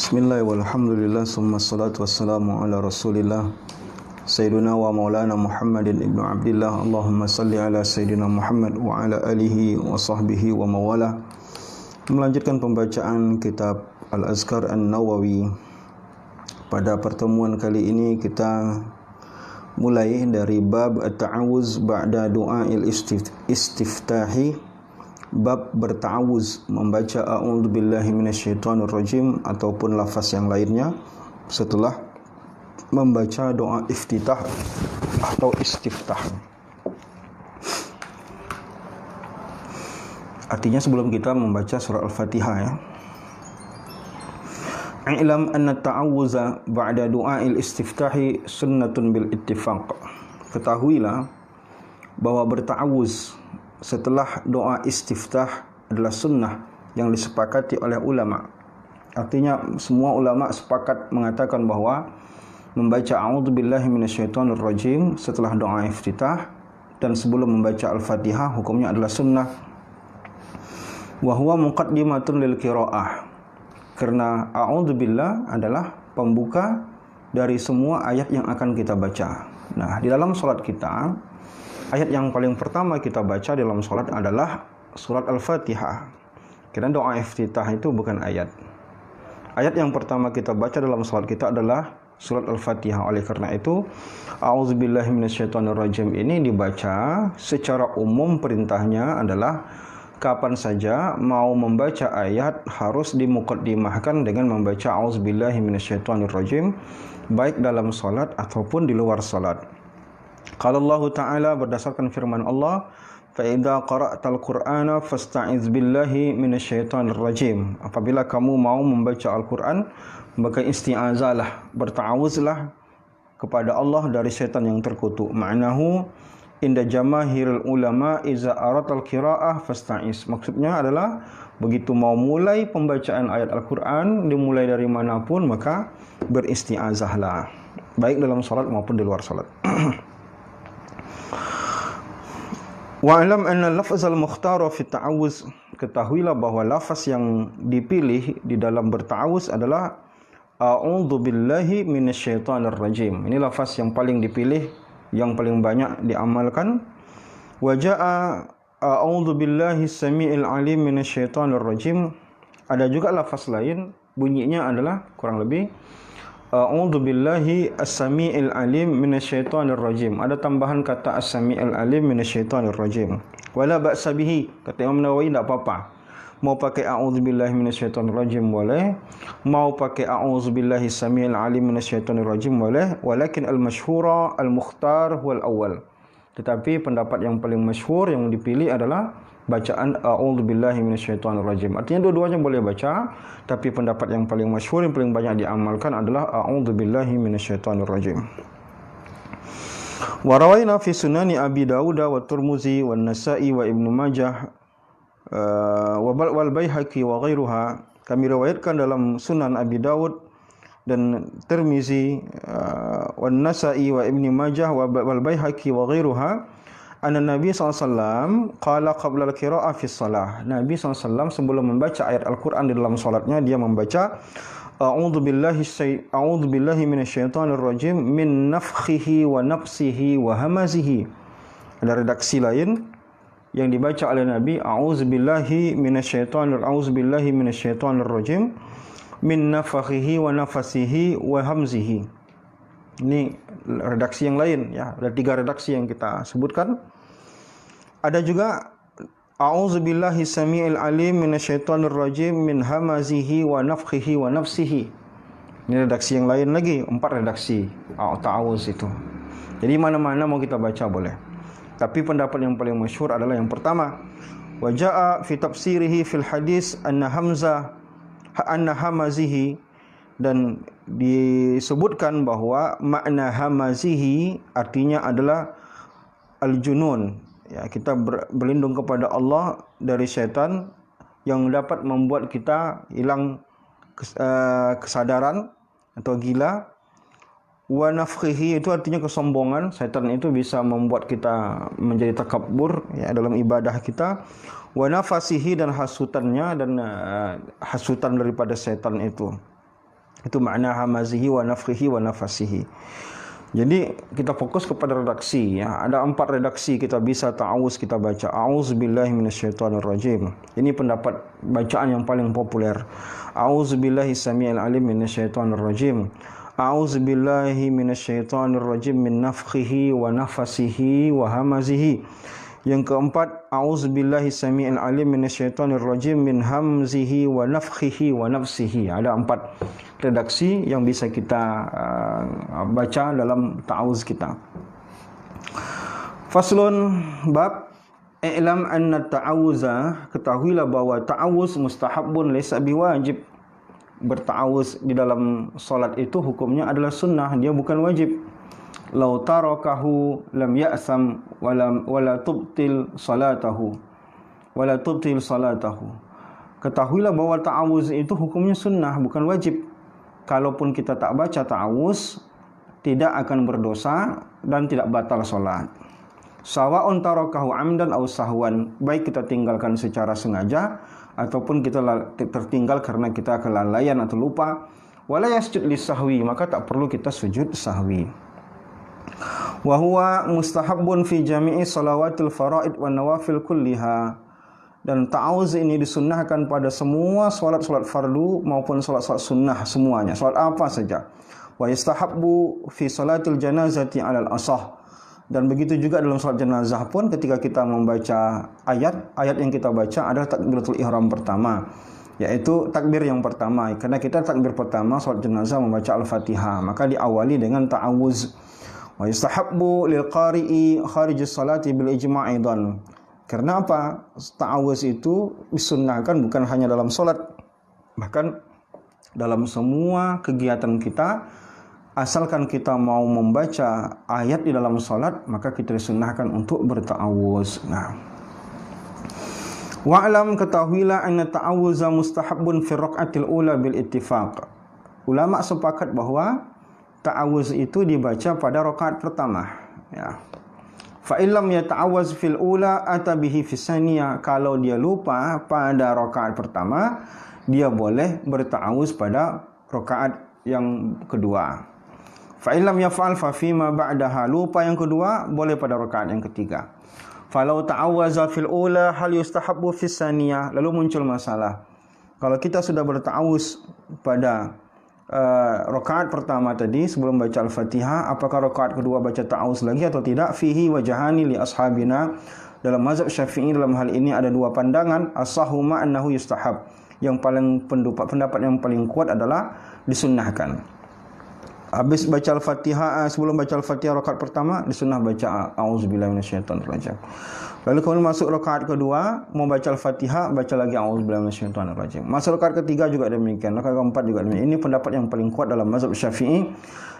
Bismillah walhamdulillah summa salatu wassalamu ala rasulillah Sayyidina wa maulana Muhammadin ibnu Abdillah. Allahumma salli ala Sayyidina Muhammad wa ala alihi wa sahbihi wa mawala. Melanjutkan pembacaan kitab Al-Azkar An-Nawawi. Pada pertemuan kali ini kita mulai dari bab at-ta'awuz ba'da du'a'il istiftahi. Bab berta'awuz, membaca a'udzubillahi minasyaitonir rajim ataupun lafaz yang lainnya setelah membaca doa iftitah atau istiftah. Artinya sebelum kita membaca surah Al-Fatihah ya. I'lam anna ta'awuza ba'da du'a'il istiftahi sunnatun bil ittifaq. Ketahuilah bahwa berta'awuz setelah doa istiftah adalah sunnah yang disepakati oleh ulama. Artinya semua ulama sepakat mengatakan bahwa membaca a'udzubillahi minasyaitonir rajim setelah doa iftitah dan sebelum membaca Al-Fatihah hukumnya adalah sunnah. Wa huwa muqaddimatun lil qiraah. Karena a'udzubillah adalah pembuka dari semua ayat yang akan kita baca. Nah, di dalam salat kita ayat yang paling pertama kita baca dalam solat adalah surat Al-Fatihah. Karena doa iftitah itu bukan ayat. Ayat yang pertama kita baca dalam solat kita adalah surat Al-Fatihah. Oleh karena itu, a'udzubillahi minasyaitonirrajim ini dibaca secara umum. Perintahnya adalah kapan saja mau membaca ayat harus dimuqaddimahkan dengan membaca a'udzubillahi minasyaitonirrajim, baik dalam solat ataupun di luar solat. Qala Allah Ta'ala, berdasarkan firman Allah, fa idza qara'tal Qur'ana fasta'iz billahi minasyaitonir rajim. Apabila kamu mau membaca Al-Qur'an, maka isti'azalah, berta'awuzlah kepada Allah dari syaitan yang terkutuk. Ma'nahu inda jamaahirul ulama iza aratal qira'ah fasta'iz. Maksudnya adalah begitu mau mulai pembacaan ayat Al-Qur'an, dimulai dari manapun, maka beristi'azahlah, baik dalam salat maupun di luar salat. Wa'alam anna lafaz al-mukhtar fi ta'awuz. Ketahuilah bahwa lafaz yang dipilih di dalam berta'awuz adalah a'udzubillahi minasyaitonir rajim. Ini lafaz yang paling dipilih, yang paling banyak diamalkan. Wa jaa'a a'udzubillahi samii'il 'alim minasyaitonir rajim. Ada juga lafaz lain, bunyinya adalah kurang lebih a'udzubillahi as-sami'il 'alim minasyaitonir rajim. Ada tambahan kata as-sami'il 'alim minasyaitonir rajim. Wala ba'sa bihi. Kata Imam Nawawi, tak apa-apa. Mau pakai a'udzubillahi minasyaitonir rajim boleh, mau pakai a'udzubillahi as-sami'il 'alim minasyaitonir rajim boleh, walakin al-masyhura al-mukhtar huwal awwal. Tetapi pendapat yang paling masyhur yang dipilih adalah bacaan a'udzubillahi minasyaitonir rajim. Artinya dua-duanya boleh baca, tapi pendapat yang paling masyhur, yang paling banyak diamalkan adalah a'udzubillahi minasyaitonir rajim. Wa rawaina fi sunani Abi Dawud wa Tirmizi wa Nasa'i wa Ibnu Majah wal Baihaqi wa ghairuha. Kami riwayatkan dalam Sunan Abi Dawud dan Tirmizi, wa Nasa'i wa Ibnu Majah wal Baihaqi wa ghairuha, anna Nabi SAW qala qabla al-qira'ah fi shalah. Nabi SAW sebelum membaca ayat Al-Quran di dalam salatnya, dia membaca a'udzubillahi minasyaitonir rajim min nafkhihi wa nafsihi wa hamazihi. Ada redaksi lain yang dibaca oleh Nabi, a'udzubillahi minasyaitonir rajim min nafkhihi wa nafasihi wa hamzihi. Ini redaksi yang lain ya. Ada 3 redaksi yang kita sebutkan. Ada juga a'udzubillahi samii'il 'alim minasyaitonir rajim min hamazihi wa nafkhihi wa nafsihi. Ini redaksi yang lain lagi, 4 redaksi ta'awuz itu. Jadi mana-mana mau kita baca boleh. Tapi pendapat yang paling masyhur adalah yang pertama. Wa jaa'a fi tafsirihi fil hadis anna hamazihi, dan disebutkan bahwa makna hamazihi artinya adalah al-junun. Ya, kita berlindung kepada Allah dari syaitan yang dapat membuat kita hilang kesadaran atau gila. Wa nafkhihi itu artinya kesombongan. Syaitan itu bisa membuat kita menjadi takabur ya, dalam ibadah kita. Wa nafasihi, dan hasutannya, dan hasutan daripada syaitan itu. Itu makna hamazihi wa nafkhihi wa nafasihi. Jadi kita fokus kepada redaksi ya. Ada 4 redaksi kita bisa ta'awuz kita baca. A'udzubillahi minasyaitonirrajim. Ini pendapat bacaan yang paling populer. A'udzubillahi samii'il 'alim minasyaitonirrajim. A'udzubillahi minasyaitonirrajim min nafkhihi wa nafasihi wa hamazihi. Yang keempat, a'udzubillahi samii'il 'alim minasyaitonirrajim min hamzihi wa nafkhihi wa nafsihi. Ada 4 redaksi yang bisa kita baca dalam ta'awuz kita. Faslun bab i'lam anna ta'awuza, ketahuilah bahwa ta'awuz mustahabun laysa biwajib. Berta'awuz di dalam solat itu hukumnya adalah sunnah, dia bukan wajib. Lau tarakahu lam ya'sam wala tubtil salatahu wala tubtil salatahu. Ketahuilah bahwa ta'awuz itu hukumnya sunnah, bukan wajib. Kalaupun kita tak baca ta'awuz, tidak akan berdosa dan tidak batal solat. Sawa'un tarakahu amdan aw sahwan, baik kita tinggalkan secara sengaja ataupun kita tertinggal karena kita kelalaian atau lupa. Wala yasjud lisahwi, maka tak perlu kita sujud sahwi. Wa huwa mustahabbun fi jami'i salawatil faraid wan nawafil kulliha. Dan ta'awuz ini disunnahkan pada semua solat-solat fardu maupun solat-solat sunnah semuanya, solat apa saja. Wa yastahabbu fi salatil janazati 'alal asah. Dan begitu juga dalam solat jenazah pun ketika kita membaca ayat yang kita baca adalah takbiratul ihram pertama, yaitu takbir yang pertama. Karena kita takbir pertama solat jenazah membaca Al-Fatihah, maka diawali dengan ta'awuz. Wa yastahabbu lil qari'i kharijus salati bil ijma' aidan. Karena apa? Ta'awuz itu disunnahkan bukan hanya dalam solat, bahkan dalam semua kegiatan kita. Asalkan kita mau membaca ayat di dalam solat, maka kita disunnahkan untuk berta'awuz. Nah, wa'lam, ketahuilah anna ta'awuza mustahabun fi raq'atil ula bil ittifaq. Ulama sepakat bahwa ta'awuz itu dibaca pada rakaat pertama. Ya. Fa illam yata'awwaz fil ula atabihi fis saniyah. Kalau dia lupa pada rakaat pertama, dia boleh berta'awuz pada rakaat yang kedua. Fa illam yaf'al fa fima ba'daha. Lupa yang kedua, boleh pada rakaat yang ketiga. Falau ta'awwaza fil ula hal yustahabbu fis saniyah. Lalu muncul masalah. Kalau kita sudah berta'awuz pada rakaat pertama tadi sebelum baca Al-Fatihah, apakah rakaat kedua baca ta'awuz lagi atau tidak? Fihi wajhani li ashabina. Dalam mazhab Syafi'i dalam hal ini ada 2 pandangan. As-sahuma annahu yustahab. Yang paling pendapat yang paling kuat adalah disunnahkan. Habis baca Al-Fatihah, sebelum baca Al-Fatihah rakaat pertama disunnah baca a'udzubillahi minasyaitonirrajim. Lalu kemudian masuk rakaat kedua, mau baca Al-Fatihah, baca lagi a'udzubillahi minasyaitonirrajim. Masuk rakaat ketiga juga demikian, rakaat keempat juga demikian. Ini pendapat yang paling kuat dalam mazhab Syafi'i.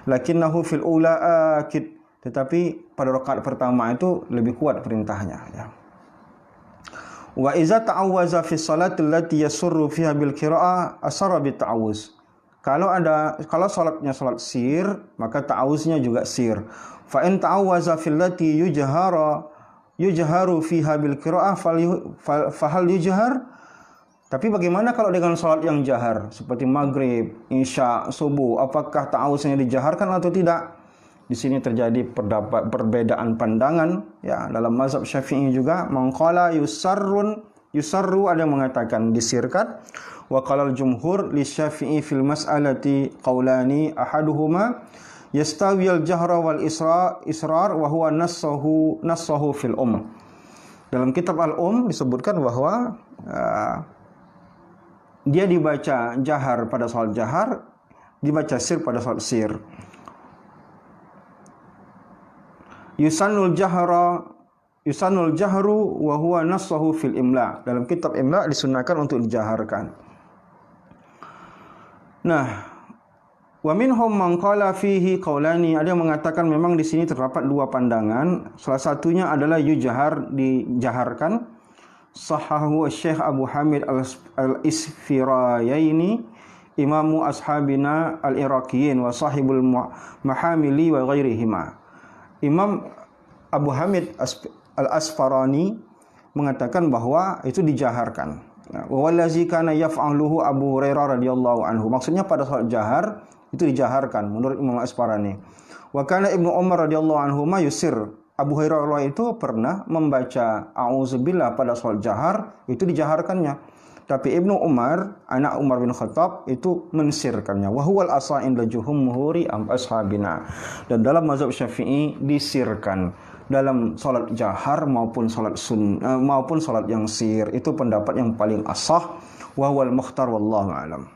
Lakinnahu fil ula akid. Tetapi pada rakaat pertama itu lebih kuat perintahnya, ya. Wa iza ta'awwaza fi sholati allati yasurru fiha bil qira'ah asara bit ta'awuz. Kalau salatnya salat sir, maka ta'awuznya juga sir. Fa in ta'awwaza fil lati yujharu fiha bil qira'ah fa hal yujhar? Tapi bagaimana kalau dengan salat yang jahar seperti maghrib, isya, subuh, apakah ta'awuznya dijaharkan atau tidak? Di sini terjadi perbedaan pandangan, ya. Dalam mazhab Syafi'i juga maqala yusarru ada yang mengatakan disirkan. Wa qalal jumhur li Syafi'i fil mas'alati qaulani ahaduhuma yastawi al jahra wal israr wa huwa nassahu fil Dalam kitab al disebutkan bahwa dia dibaca jahar pada salat jahar, dibaca sir pada salat sir. Yusannul jahru wa huwa nassahu fil imla. Dalam kitab imla disunnahkan untuk dijaharkan. Nah, wa minhum man qala fihi qaulani, ada yang mengatakan memang di sini terdapat 2 pandangan. Salah satunya adalah yujhar, dijaharkan. Sahahu Syekh Abu Hamid al-Isfirayaini, imamu ashabina al-Iraqiyin wa sahibul mahamili wa ghairihima. Imam Abu Hamid al-Asfarani mengatakan bahwa itu dijaharkan. Wallazi kana yaf'aluhu Abu Hurairah radhiyallahu anhu. Maksudnya pada salat jahar itu dijaharkan menurut Imam Asparani. Wa kana Ibnu Umar radhiyallahu anhu ma yusir. Abu Hurairah itu pernah membaca auzubillah pada salat jahar, itu dijaharkannya. Tapi Ibnu Umar, anak Umar bin Khattab, itu mensirkannya. Wa huwal asa'in la jumhuri ashabina. Dan dalam mazhab Syafi'i disirkan dalam salat jahar maupun salat maupun salat yang sir. Itu pendapat yang paling asah, wa huwal mukhtar wallahu a'lam.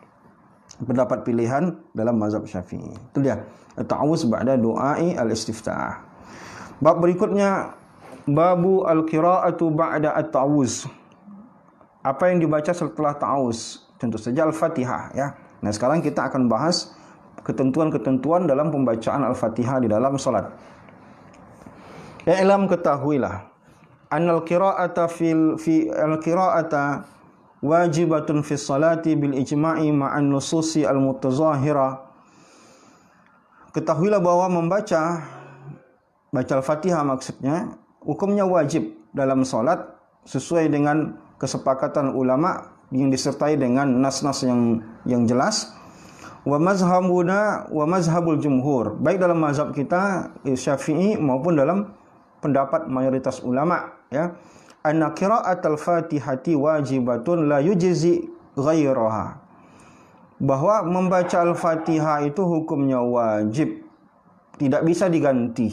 Pendapat pilihan dalam mazhab Syafi'i. Itu dia. Ta'awuz ba'da du'ai al-istiftah. Bab berikutnya, babu al-qira'atu ba'da at-ta'awuz. Apa yang dibaca setelah ta'awuz? Tentu saja Al-Fatihah, ya. Nah, sekarang kita akan bahas ketentuan-ketentuan dalam pembacaan Al-Fatihah di dalam salat. I'lam, ketahuilah, annal qira'ata al-qira'ata wajibatun fi salati bil ijma'i ma'an nususi al-mutazahira. Ketahuilah bahwa baca Al-Fatihah maksudnya hukumnya wajib dalam salat sesuai dengan kesepakatan ulama yang disertai dengan nas-nas yang jelas. Wa mazhabuna wa mazhabul jumhur, baik dalam mazhab kita Syafi'i maupun dalam pendapat mayoritas ulama, ya. Anna qira'atul Fatihati wajibatun la yujzi ghairaha. Bahwa membaca Al-Fatihah itu hukumnya wajib, tidak bisa diganti.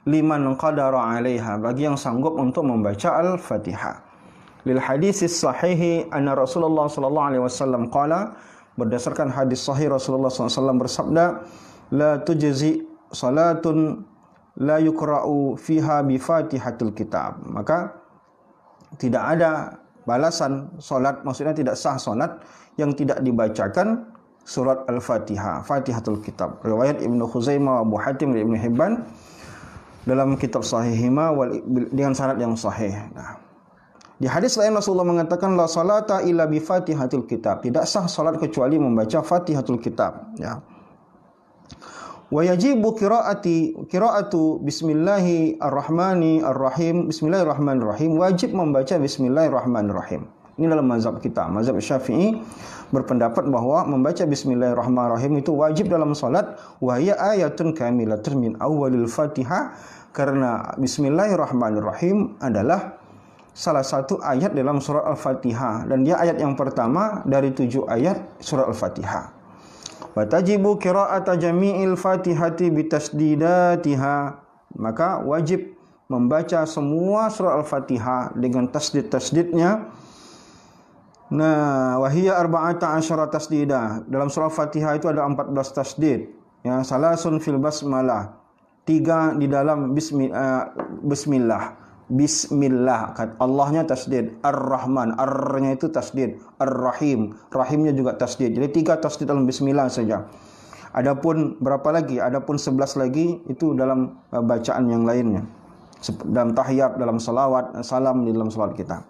Liman qadara 'alaiha, bagi yang sanggup untuk membaca Al-Fatihah. Lil hadisis sahihi anna Rasulullah sallallahu alaihi wasallam qala, berdasarkan hadis sahih Rasulullah SAW bersabda, la tujzi salatun la yuqra'u fiha bi Fatihatul Kitab. Maka tidak ada balasan salat, maksudnya tidak sah salat yang tidak dibacakan surat Al-Fatihah, Fatihatul Kitab. Riwayat Ibnu Khuzaimah, Abu Hatim, dan Ibnu Hibban dalam kitab Sahihima dengan sanad yang sahih. Nah, di hadis lain Rasulullah mengatakan la salata illa bi Fatihatul Kitab. Tidak sah salat kecuali membaca Fatihatul Kitab, ya. Wa yajibu qira'atu bismillahirrahmanirrahim. Bismillahirrahmanirrahim, wajib membaca bismillahirrahmanirrahim. Ini dalam mazhab kita, mazhab Syafi'i berpendapat bahwa membaca bismillahirrahmanirrahim itu wajib dalam salat. Wa hiya ayatun kamilatun min awwalil Fatihah, karena bismillahirrahmanirrahim adalah salah satu ayat dalam surat Al-Fatihah, dan dia ayat yang pertama dari 7 ayat surat Al-Fatihah. Wa tajibu qira'ata jami'il Fatihati bitasdidatiha, maka wajib membaca semua surat Al-Fatihah dengan tasdid-tasdidnya. Nah, wahiyya arba'ata asyara tasdidah. Dalam surah Fatihah itu ada 14 tasdid. Ya, salasun fil basmalah. 3 di dalam bismillah. Bismillah, Allahnya tasdid. Ar-Rahman, ar-nya itu tasdid. Ar-Rahim, rahimnya juga tasdid. Jadi 3 tasdid dalam bismillah saja. Adapun berapa lagi? Adapun 11 lagi itu dalam bacaan yang lainnya. Dalam tahiyat, dalam salawat, salam di dalam salat kita.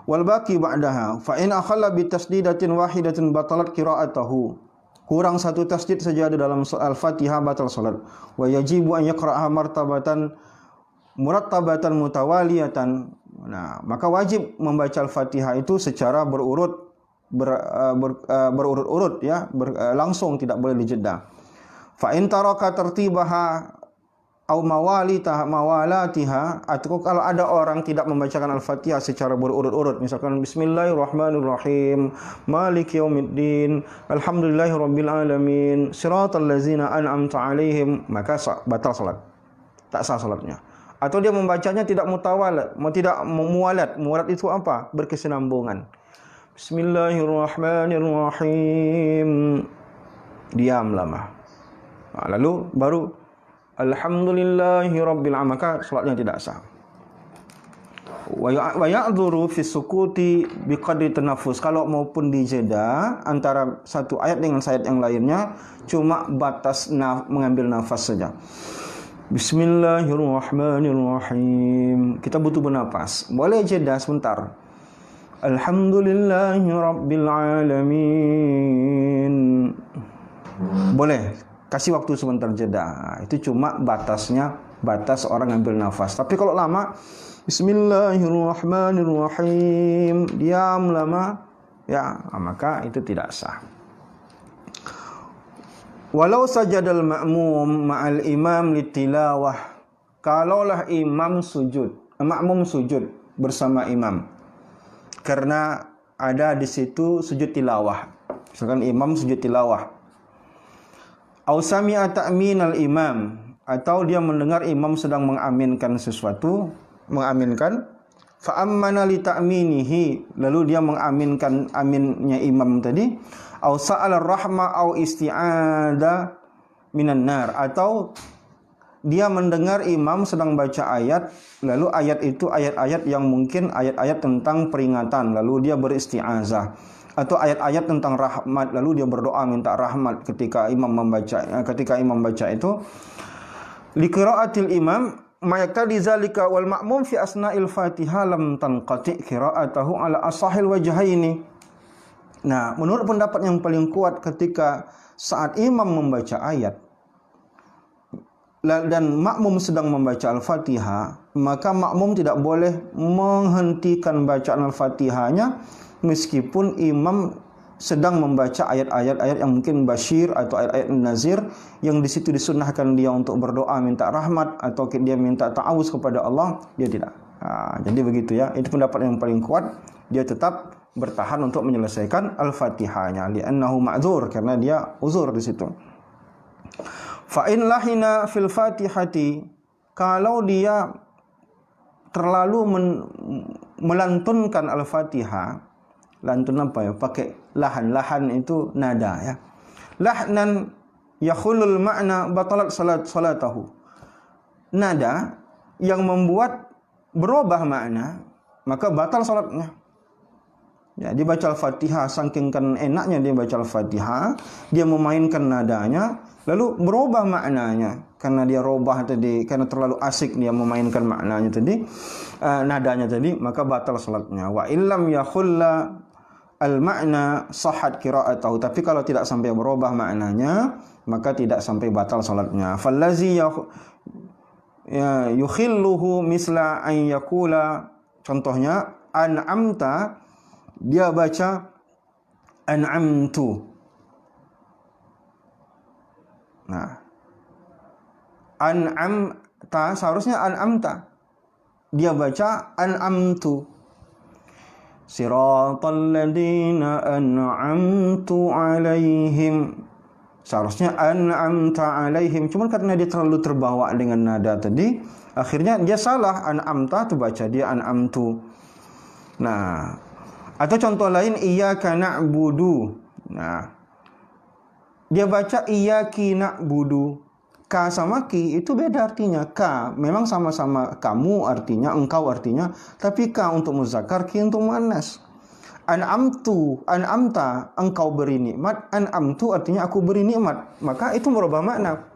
Wal baqi ba'daha fa in akhalla bi tasdidatin wahidatin batalat qira'atuhu. Kurang 1 tasdid saja ada dalam Al-Fatihah, batal salat. Wa yajibu an yaqra'aha martabatan murattabatan mutawaliyatan. Nah, maka wajib membaca Al-Fatihah itu secara berurut, berurut-urut, ya, langsung, tidak boleh dijeda. Fa in taraka tartibaha au mawalatiha, atau kalau ada orang tidak membacakan Al-Fatihah secara berurut-urut, misalkan bismillahirrahmanirrahim, maliki yaumiddin, alhamdulillahirabbil alamin, siratal ladzina an'amta alaihim, maka batal salat, tak sah salatnya. Atau dia membacanya tidak mutawalat, tidak muwalat. Muwalat itu apa? Berkesinambungan. Bismillahirrahmanirrahim, diam lama, lalu baru alhamdulillahirabbil alamin, maka salatnya tidak sah. Wa ya'dzuru fi sukuti biqadri tanaffus, kalau maupun dijeda antara satu ayat dengan ayat yang lainnya, cuma batas mengambil nafas saja. Bismillahirrahmanirrahim, kita butuh bernafas, boleh jeda sebentar. Alhamdulillahirabbil alamin, boleh kasih waktu sebentar jeda. Itu cuma batasnya, batas orang ngambil nafas. Tapi kalau lama, Bismillahirrahmanirrahim, diam lama, ya, maka itu tidak sah. Walau sajadal ma'mum ma'al imam litilawah, kalaulah makmum sujud bersama imam, karena ada di situ sujud tilawah. Misalkan imam sujud tilawah. Au sami'a ta'minal imam, atau dia mendengar imam sedang mengaminkan sesuatu, fa ammana li ta'minihi, lalu dia mengaminkan aminnya imam tadi. Au sa'ala rahma au isti'ada minan nar, atau dia mendengar imam sedang baca ayat, lalu ayat itu ayat-ayat yang mungkin ayat-ayat tentang peringatan, lalu dia beristi'azah, atau ayat-ayat tentang rahmat, lalu dia berdoa minta rahmat ketika imam membaca itu. Liqiraatil imam mayaqtadi zalika wal ma'mum fi asna'il Fatihah lam tanqati qiraatahu ala asahil wajhaini. Nah, menurut pendapat yang paling kuat, ketika saat imam membaca ayat dan makmum sedang membaca Al-Fatihah, maka makmum tidak boleh menghentikan bacaan Al-Fatihahnya meskipun imam sedang membaca ayat-ayat yang mungkin basyir atau ayat-ayat nazir, yang di situ disunnahkan dia untuk berdoa minta rahmat atau dia minta ta'awuz kepada Allah, dia tidak. Jadi begitu ya, itu pendapat yang paling kuat, dia tetap bertahan untuk menyelesaikan Al-Fatihahnya, li'annahu ma'dzur, karena dia uzur di situ. Fa in lahina fil Fatihati, kalau dia terlalu melantunkan Al-Fatihah, lantun apa ya? Pakai lahan itu nada ya. Lahnan yakhulul ma'na batalat salatahu. Nada yang membuat berubah makna, maka batal salatnya. Ya, dia baca Al-Fatihah, saking kan enaknya dia baca Al-Fatihah, dia memainkan nadanya, lalu berubah maknanya karena dia robah tadi, karena terlalu asik dia memainkan maknanya tadi, nadanya tadi, maka batal salatnya. Wa illam yakhulla al-ma'na sahhat qira'atahu, tapi kalau tidak sampai berubah maknanya, maka tidak sampai batal salatnya. Fallazi yukhilluhu misla an yaqula, contohnya an'amta, dia baca an'amtu. Nah, an'amta seharusnya an'amta, dia baca an'amtu. Siratal ladzina an'amtu alaihim, seharusnya an'amta alaihim, cuma karena dia terlalu terbawa dengan nada tadi, akhirnya dia salah, an'amta tu baca dia an'amtu. Nah, atau contoh lain, iyyaka na'budu. Nah, dia baca iyyaki na'budu. Ka sama ki itu beda artinya. Ka memang sama-sama kamu artinya, engkau artinya, tapi ka untuk muzakkar, ki untuk muannas. An'amtu, an'amta, engkau beri nikmat, an'amtu artinya aku beri nikmat. Maka itu merubah makna.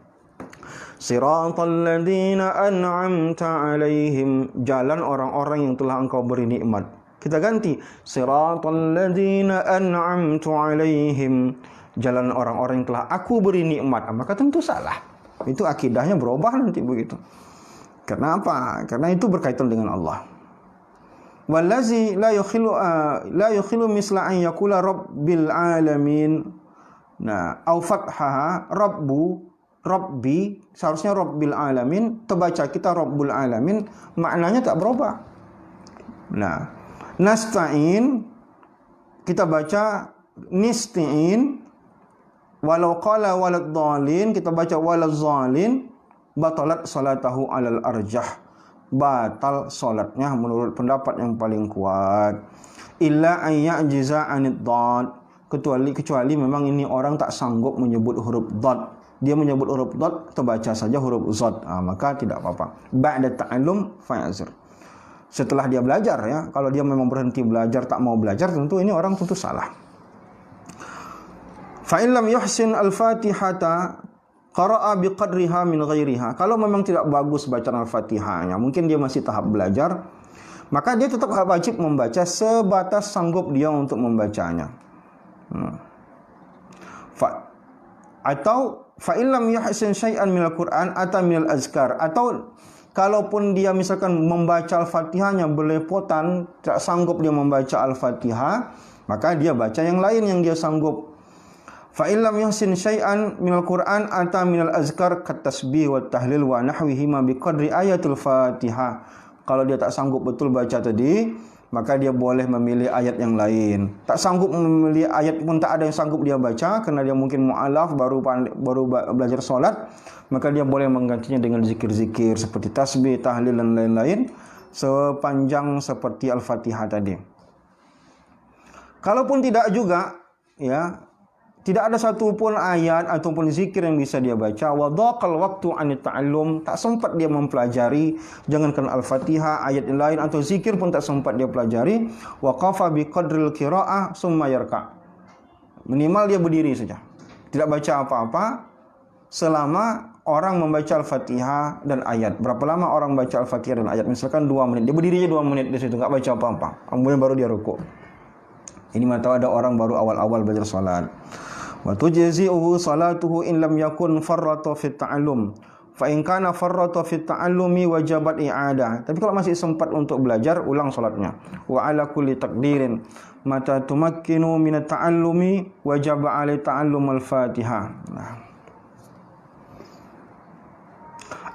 Siratal ladzina an'amta alaihim, jalan orang-orang yang telah engkau beri nikmat. Kita ganti, siratal ladzina an'amtu alaihim, jalan orang-orang yang telah aku beri nikmat. Maka tentu salah. Itu akidahnya berubah nanti begitu. Kenapa? Karena itu berkaitan dengan Allah. Wallazi la yukhilu misla an yaqula rabbil alamin. Nah, au fathaha rabbi, seharusnya rabbil alamin, terbaca kita rabbul alamin, maknanya tak berubah. Nah, nasta'in kita baca nistain, walau qala waladhdallin kita baca waladzalin, batalat salatahu alal arjah, batal salatnya menurut pendapat yang paling kuat. Illa an ya'jiza anid dad, kecuali memang ini orang tak sanggup menyebut huruf dad, dia menyebut huruf dad, terbaca saja huruf zad, maka tidak apa-apa. Ba'da ta'allum fa'azir, setelah dia belajar ya. Kalau dia memang berhenti belajar, tak mau belajar, tentu ini orang tentu salah. Fa in lam yuhsin al-Fatihata qara'a biqadriha min ghairiha. Kalau memang tidak bagus bacaan Al-Fatihahnya, mungkin dia masih tahap belajar, maka dia tetap wajib membaca sebatas sanggup dia untuk membacanya. Atau fa in lam yuhsin syai'an minal Qur'an ata minal azkar, atau kalaupun dia misalkan membaca Al-Fatihahnya belepotan, tak sanggup dia membaca Al-Fatihah, maka dia baca yang lain yang dia sanggup. Fa illam yuhsin syai'an minal Qur'an ata minal azkar kat tasbih wa tahlil wa nahwihi ma biqadri ayatul Fatihah. Kalau dia tak sanggup betul baca tadi, maka dia boleh memilih ayat yang lain. Tak sanggup memilih ayat pun tak ada yang sanggup dia baca kerana dia mungkin mualaf baru belajar solat, maka dia boleh menggantinya dengan zikir-zikir seperti tasbih, tahlil dan lain-lain sepanjang seperti Al-Fatihah tadi. Kalaupun tidak juga, ya, tidak ada satu pun ayat ataupun zikir yang bisa dia baca, wa dhaqal waqtu an ta'allum, tak sempat dia mempelajari, jangankan Al-Fatihah, ayat yang lain atau zikir pun tak sempat dia pelajari, wa qafa bi qadril qiraah summa yarka. Minimal dia berdiri saja, tidak baca apa-apa selama orang membaca Al-Fatihah dan ayat. Berapa lama orang baca Al-Fatihah dan ayat? Misalkan 2 menit, dia berdiri aja 2 menit di situ, enggak baca apa-apa. Kemudian baru dia rukuk. Ini mata ada orang baru awal-awal belajar salat. Wa tujzi'uhu salatuhu in lam yakun farrata fi ta'allum. Fa in kana farrata fi ta'allumi wajabat i'adah. Tapi kalau masih sempat untuk belajar, ulang salatnya. Wa ala kulli taqdirin mata tumakkinu min at-ta'allumi wajib 'alai ta'allum al-Fatihah.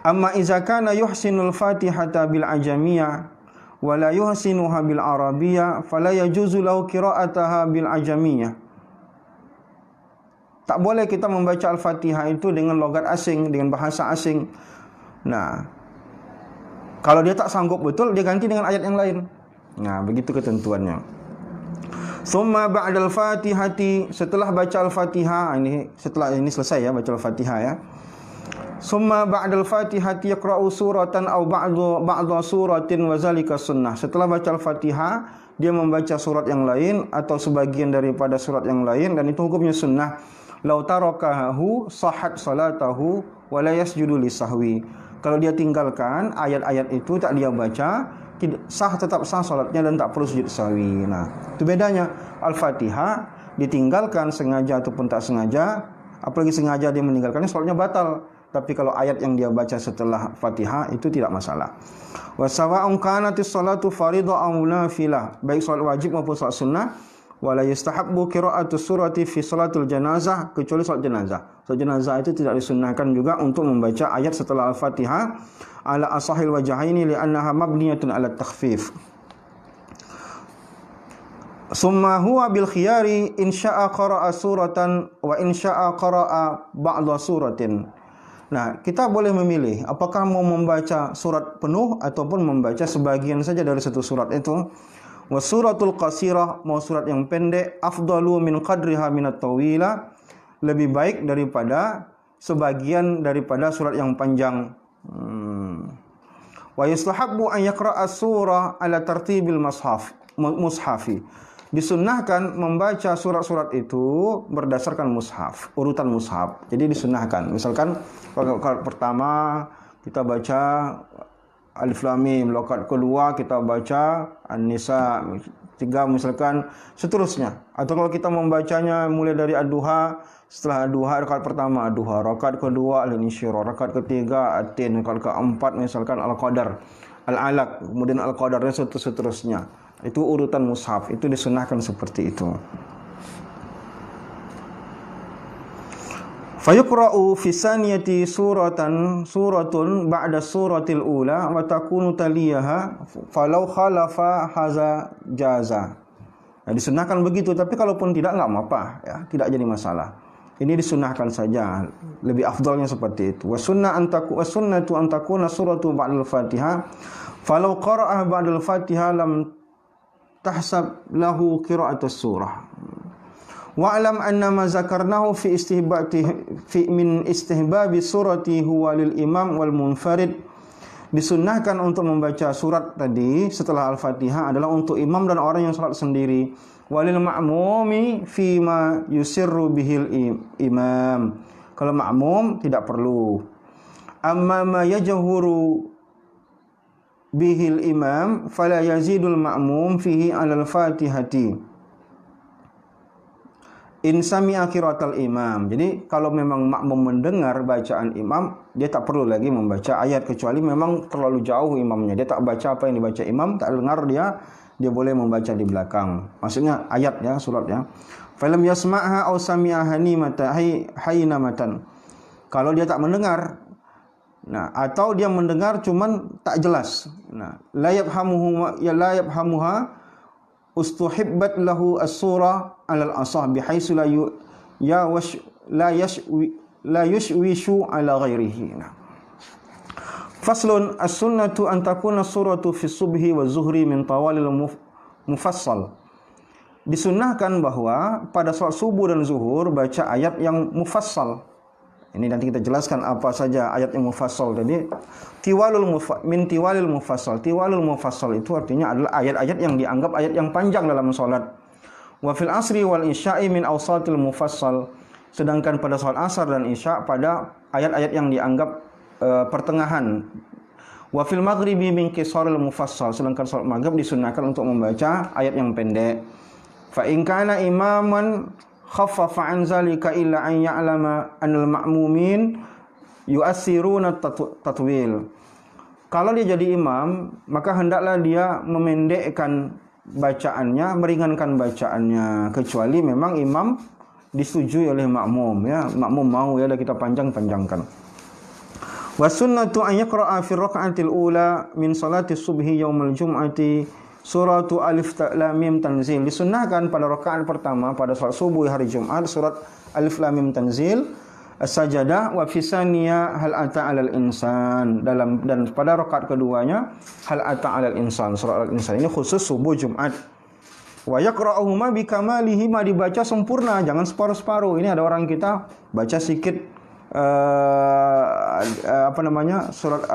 Amma idza kana yuhsinul Fatihata bil ajamiyah wa la yuhsinuha bil arabiyyah fala yajuzu lahu qira'ataha bil ajamiyah. Tak boleh kita membaca Al-Fatihah itu dengan logat asing, dengan bahasa asing. Nah, kalau dia tak sanggup betul, dia ganti dengan ayat yang lain. Nah, begitu ketentuannya. Summa ba'dal Fatihati, setelah baca Al-Fatihah, setelah ini selesai ya baca Al-Fatihah ya. Summa ba'dal Fatihati yaqra'u suratan aw ba'dha suratin wa zalika sunnah. Setelah baca Al-Fatihah, dia membaca surat yang lain atau sebagian daripada surat yang lain, dan itu hukumnya sunnah. Lau tarakahu sahhat salatahu wa la yasjudu lisahwi. Kalau dia tinggalkan ayat-ayat itu, tak dia baca, tetap sah salatnya dan tak perlu sujud sahwi. Nah, itu bedanya. Al-Fatihah ditinggalkan sengaja ataupun tak sengaja, apalagi sengaja dia meninggalkannya, salatnya batal. Tapi kalau ayat yang dia baca setelah Fatihah itu tidak masalah. Wa sawa'un kanatis salatu fardhu aw nafilah, baik salat wajib maupun salat sunnah. Wala yustahabbu qira'atu surati fi salatul janazah, kecuali salat jenazah. Salat jenazah itu tidak disunnahkan juga untuk membaca ayat setelah Al-Fatihah ala asahil wajhaini li'annaha mabniyatun ala takhfif. Summa huwa bil khiyari in syaa qara'a suratan wa in syaa qara'a ba'dha suratin. Nah, kita boleh memilih apakah mau membaca surat penuh ataupun membaca sebagian saja dari satu surat itu. Wasuratul qasirah, mau surat yang pendek, afdalu min qadriha minat tawila, lebih baik daripada sebagian daripada surat yang panjang. Wa yustahabbu an yaqra'a surah ala tartibil mushafi. Disunnahkan membaca surat-surat itu berdasarkan mushaf, urutan mushaf. Jadi disunnahkan. Misalkan kalau pertama kita baca Alif Lam Mim, rakaat kedua kita baca An-Nisa, 3 misalkan seterusnya. Atau kalau kita membacanya mulai dari Ad-Duha, setelah Ad-Duha rakaat pertama Ad-Duha, rakaat kedua Al-Insyirah, rakaat ketiga At-Tin, rakaat keempat misalkan Al-Qadar, Al-Alaq, kemudian Al-Qadar dan seterusnya. Itu urutan mushaf, itu disunahkan seperti itu. Fayuqra'u fi saniyati suratun ba'da suratil ula wa takunu taliyaha falau khalafa haza jaza. Nah, disunahkan begitu, tapi kalaupun tidak apa-apa ya, tidak jadi masalah. Ini disunahkan saja, lebih afdalnya seperti itu. Wasunnatu an takuna suratu ba'dal Fatihah falau qara'ah ba'dal Fatihah lam tahsab lahu qira'atus surah. Wa'lam anna ma zakarnahu fi min istihbabi surati huwa lil imam wal munfarid. Disunnahkan untuk membaca surat tadi setelah Al-Fatihah adalah untuk imam dan orang yang salat sendiri. Walil ma'mumi fi ma yusirru bihil imam. Kalau ma'mum tidak perlu. Amma ma yajhuru bihil imam fala yazidul ma'mum fihi 'alal Fatihati. in sami'a qiraatal imam. Jadi kalau memang makmum mendengar bacaan imam, dia tak perlu lagi membaca ayat kecuali memang terlalu jauh imamnya. Dia tak baca apa yang dibaca imam, tak dengar dia boleh membaca di belakang. Maksudnya ayat ya, surat ya. Falam yasma'ha aw sami'a haynamatan. Kalau dia tak mendengar, nah, atau dia mendengar cuman tak jelas. Nah, la yafhamuha ustuhibbat lahu as-surah 'ala al-asah bihaisu la yushwishu 'ala ghairihi. Nah. Faslun as-sunnatu an takuna suratu fi subhi wa zuhri min tawalil mufassal. Disunnahkan bahwa pada salat subuh dan zuhur baca ayat yang mufassal. Ini nanti kita jelaskan apa saja ayat yang mufassal tadi. Tiwalul mufassal. Tiwalul mufassal itu artinya adalah ayat-ayat yang dianggap ayat yang panjang dalam salat. Wa fil asri wal isya'i min awsatil mufassal. Sedangkan pada salat asar dan isya pada ayat-ayat yang dianggap pertengahan. Wa fil maghribi min qisaril mufassal. Sedangkan salat maghrib disunnahkan untuk membaca ayat yang pendek. Fa in kana imaman khaffafa an zalika illa an ya'lama anal ma'mumin yu'assiruna tatwil. Kalau dia jadi imam, maka hendaklah dia memendekkan bacaannya, meringankan bacaannya, kecuali memang imam disetujui oleh makmum ya. Makmum mau ya kita panjang-panjangkan. Wa sunnatu an yaqra'a fi raka'atil ula min salati subhi yaumil jum'ati suratu alif lam mim tanzil. Disunnahkan pada rakaat pertama pada salat subuh hari Jumat surat alif lam mim tanzil, as-sajadah, wa fi saniyah hal ata 'alal insan, dan pada rakaat keduanya hal ata 'alal insan, surat al-insan. Ini khusus subuh Jumat. Wa yaqra'uhuma bi kamalihi, ma dibaca sempurna, jangan separuh-separuh. Ini ada orang kita baca sedikit surat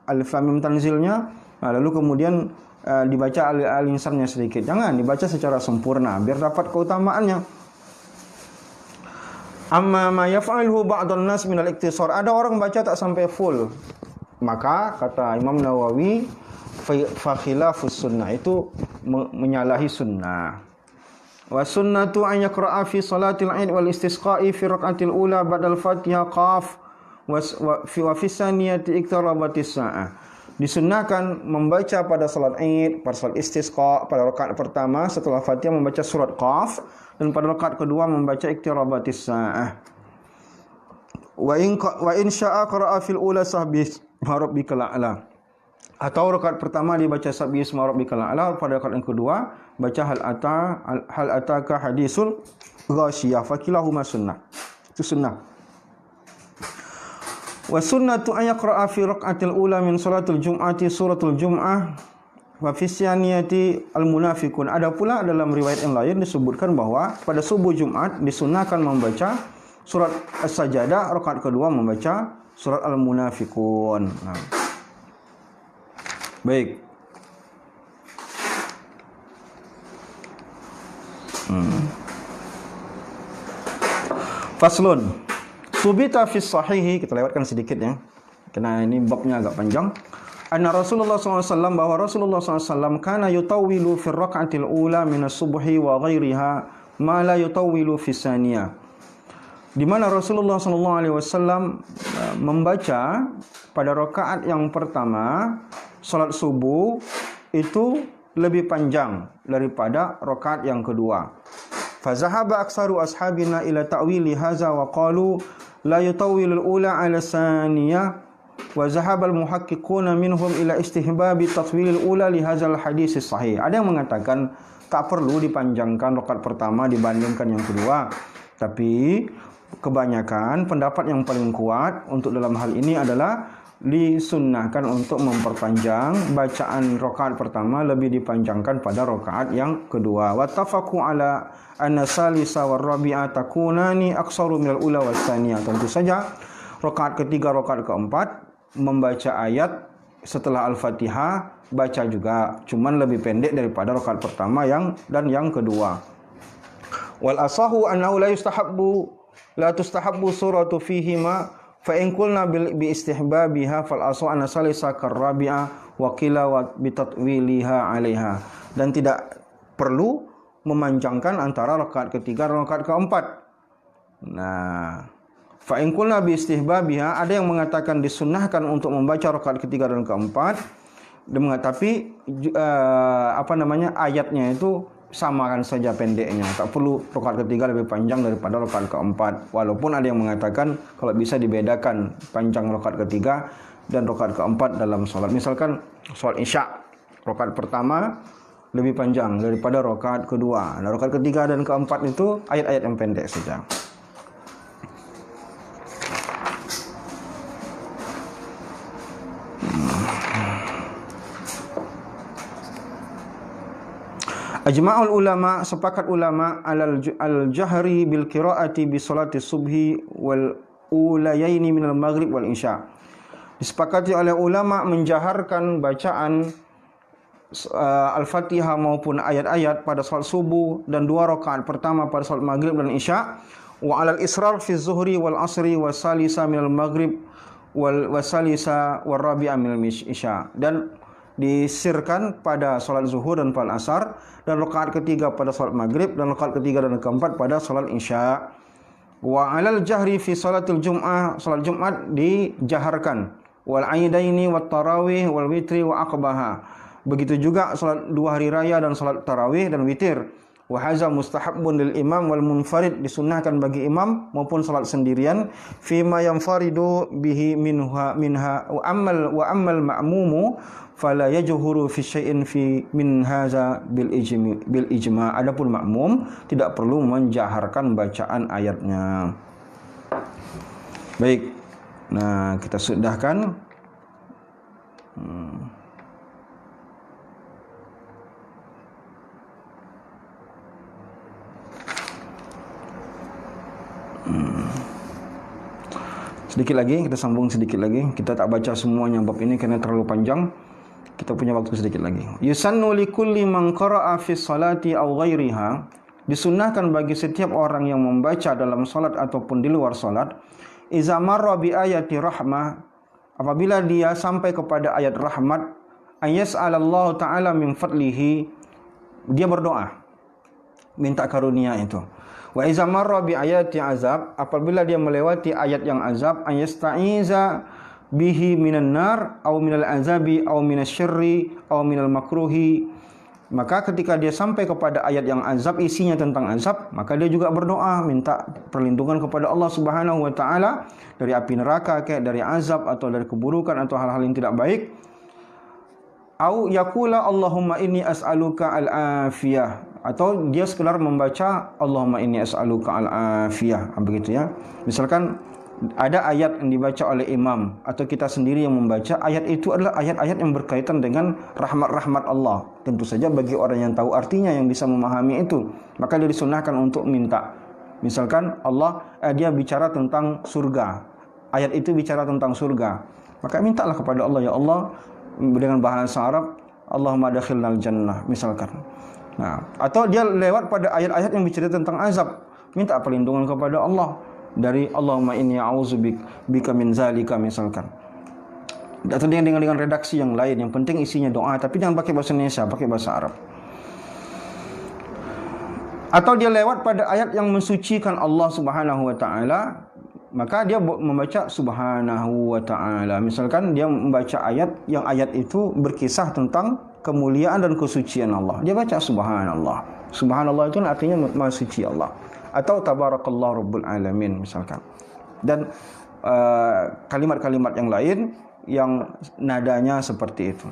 alif lam mim tanzilnya, lalu kemudian dibaca al-insannya sedikit. Jangan dibaca secara sempurna biar dapat keutamaannya. Amma ma yaf'aluhu ba'dun nas min al-iktisar. Ada orang baca tak sampai full. Maka kata Imam Nawawi fa khilafus sunnah, itu menyalahi sunnah. Wa sunnatu an yaqra'a fi salatil 'id wal istisqa'i fi rak'atil ula ba'dal Fatihah qaf wa fi saniyati iqtarabatis sa'ah. Disunnahkan membaca pada salat Id, pada salat istisqa, pada rakaat pertama setelah Fatihah membaca surat Qaf, dan pada rakaat kedua membaca iqtirabatis saah. Wa in syaa qara'a fil ula sahbis rabbikal a'la. Atau rakaat pertama dibaca sabbihisma rabbikal a'la, pada rakaat yang kedua baca hal ataka hadisul ghasyiyah. Fakilahuma sunnah. Itu sunnah. Wa sunnatu an yaqra'a fi rak'atil ula min salatul jum'ati suratul jum'ah wa fi saniyati al-munafiqun. Ada pula dalam riwayat yang lain disebutkan bahwa pada subuh Jumat disunnahkan membaca surat As-Sajadah, rakaat kedua membaca surat Al-Munafiqun. Nah. Baik. Faslun. Subita fi sahihi, kita lewatkan sedikit ya, karena ini babnya agak panjang. Anna Rasulullah SAW, bahwa Rasulullah SAW kana yutawwilu fi raka'atil ula min as-subhi wa ghairiha ma la yutawwilu fi saniyah. Di mana Rasulullah SAW membaca pada rakaat yang pertama salat subuh itu lebih panjang daripada rakaat yang kedua. Fazahaba aksaru ashabina ila ta'wili haza wa qalu la yutawwilul ula 'ala saniyah, wa zahabal muhaqqiquna minhum ila istihbabi tatwilil ula li hadzal hadis sahih. Ada yang mengatakan tak perlu dipanjangkan rakaat pertama dibandingkan yang kedua, tapi kebanyakan pendapat yang paling kuat untuk dalam hal ini adalah disunnahkan untuk memperpanjang bacaan rakaat pertama, lebih dipanjangkan pada rakaat yang kedua. Wattafaqu ala anna salisa war rabi'a takunani aksaru minal ula was tsaniyah. Tentu saja rakaat ketiga, rakaat keempat membaca ayat setelah Al-Fatihah baca juga, cuman lebih pendek daripada rakaat pertama dan yang kedua. Wal asahu annahu la tustahabbu suratu fihima fa in qulna bi istihbabiha fal asahu anna salisa karabi'a wa qila wa bi tatwiliha 'alaiha. Dan tidak perlu memanjangkan antara rakaat ketiga dan rakaat keempat. Nah, fa in qulna bi istihbabiha, ada yang mengatakan disunnahkan untuk membaca rakaat ketiga dan keempat, tapi ayatnya itu samakan saja pendeknya, tak perlu rakaat ketiga lebih panjang daripada rakaat keempat. Walaupun ada yang mengatakan kalau bisa dibedakan panjang rakaat ketiga dan rakaat keempat dalam sholat. Misalkan sholat isya, rakaat pertama lebih panjang daripada rakaat kedua. Nah, rakaat ketiga dan keempat itu ayat-ayat yang pendek saja. Ajma'ul ulama, sepakat ulama al-jahri bil qiraati bi salati subhi wal ulayaini minal maghrib wal isya. Disepakati oleh ulama menjaharkan bacaan Al-Fatihah maupun ayat-ayat pada salat subuh dan 2 rakaat pertama pada salat maghrib dan isya, wa alal israr fi zuhri wal asri wa salisa minal maghrib wal wasalisa war rabi'a minal isya, dan disirkan pada salat zuhur dan pada asar, dan rakaat ketiga pada salat maghrib, dan rakaat ketiga dan keempat pada salat isya. Wa alal jahri fi salatil jum'ah, salat Jumat dijaharkan, wal aidaini wat tarawih wal witri wa aqbaha. Begitu juga salat 2 hari raya dan salat tarawih dan witir. Wa hadza mustahabbun lil imam wal munfarid, disunnahkan bagi imam maupun salat sendirian, fima yanfaridu bihi minha wa ammal ma'mumu fala yajhuru fi syai'in fi min hadza bil ijma. Adapun makmum tidak perlu menjaharkan bacaan ayatnya. Baik. Nah, kita sudahkan. Sedikit lagi, kita sambung sedikit lagi. Kita tak baca semuanya bab ini karena terlalu panjang. Kita punya waktu sedikit lagi. Yusannu likulli man qara'a fi salati aw ghairiha, disunnahkan bagi setiap orang yang membaca dalam salat ataupun di luar salat, iza marra bi ayati rahmah, apabila dia sampai kepada ayat rahmat, ayas'alallahu ta'ala min fadlihi, dia berdoa minta karunia itu. Wa iza marra bi ayati azab, apabila dia melewati ayat yang azab, ayasta'iza bihi minan nar aw minal azabi aw minasyarri aw minal makruhi, maka ketika dia sampai kepada ayat yang azab, isinya tentang azab, maka dia juga berdoa minta perlindungan kepada Allah Subhanahu wa taala dari api neraka, kayak dari azab atau dari keburukan atau hal-hal yang tidak baik. Au yaqula Allahumma inni as'aluka al-afiyah, atau dia sekedar membaca Allahumma inni as'aluka al-afiyah, begitu ya. Misalkan ada ayat yang dibaca oleh imam atau kita sendiri yang membaca, ayat itu adalah ayat-ayat yang berkaitan dengan rahmat-rahmat Allah. Tentu saja bagi orang yang tahu artinya, yang bisa memahami itu, maka dia disunahkan untuk minta. Misalkan dia bicara tentang surga, ayat itu bicara tentang surga, maka mintalah kepada Allah, ya Allah, dengan bahasa Arab, Allahumma adkhilnal jannah misalkan. Nah, atau dia lewat pada ayat-ayat yang bicara tentang azab, minta perlindungan kepada Allah dari Allahumma inni a'udzubika min zalika misalkan. Atau dengan redaksi yang lain, yang penting isinya doa, tapi jangan pakai bahasa Indonesia, pakai bahasa Arab. Atau dia lewat pada ayat yang mensucikan Allah Subhanahu wa taala, maka dia membaca subhanahu wa ta'ala. Misalkan dia membaca ayat yang ayat itu berkisah tentang kemuliaan dan kesucian Allah, dia baca subhanallah. Subhanallah itu artinya maha suci Allah. Atau tabarakallah rabbul alamin misalkan. Dan kalimat-kalimat yang lain yang nadanya seperti itu.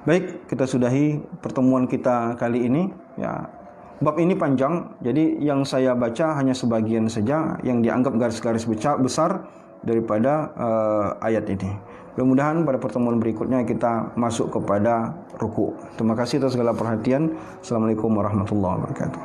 Baik, kita sudahi pertemuan kita kali ini ya. Bab ini panjang, jadi yang saya baca hanya sebagian saja yang dianggap garis-garis besar daripada ayat ini. Mudah-mudahan pada pertemuan berikutnya kita masuk kepada ruku'. Terima kasih atas segala perhatian. Assalamualaikum warahmatullahi wabarakatuh.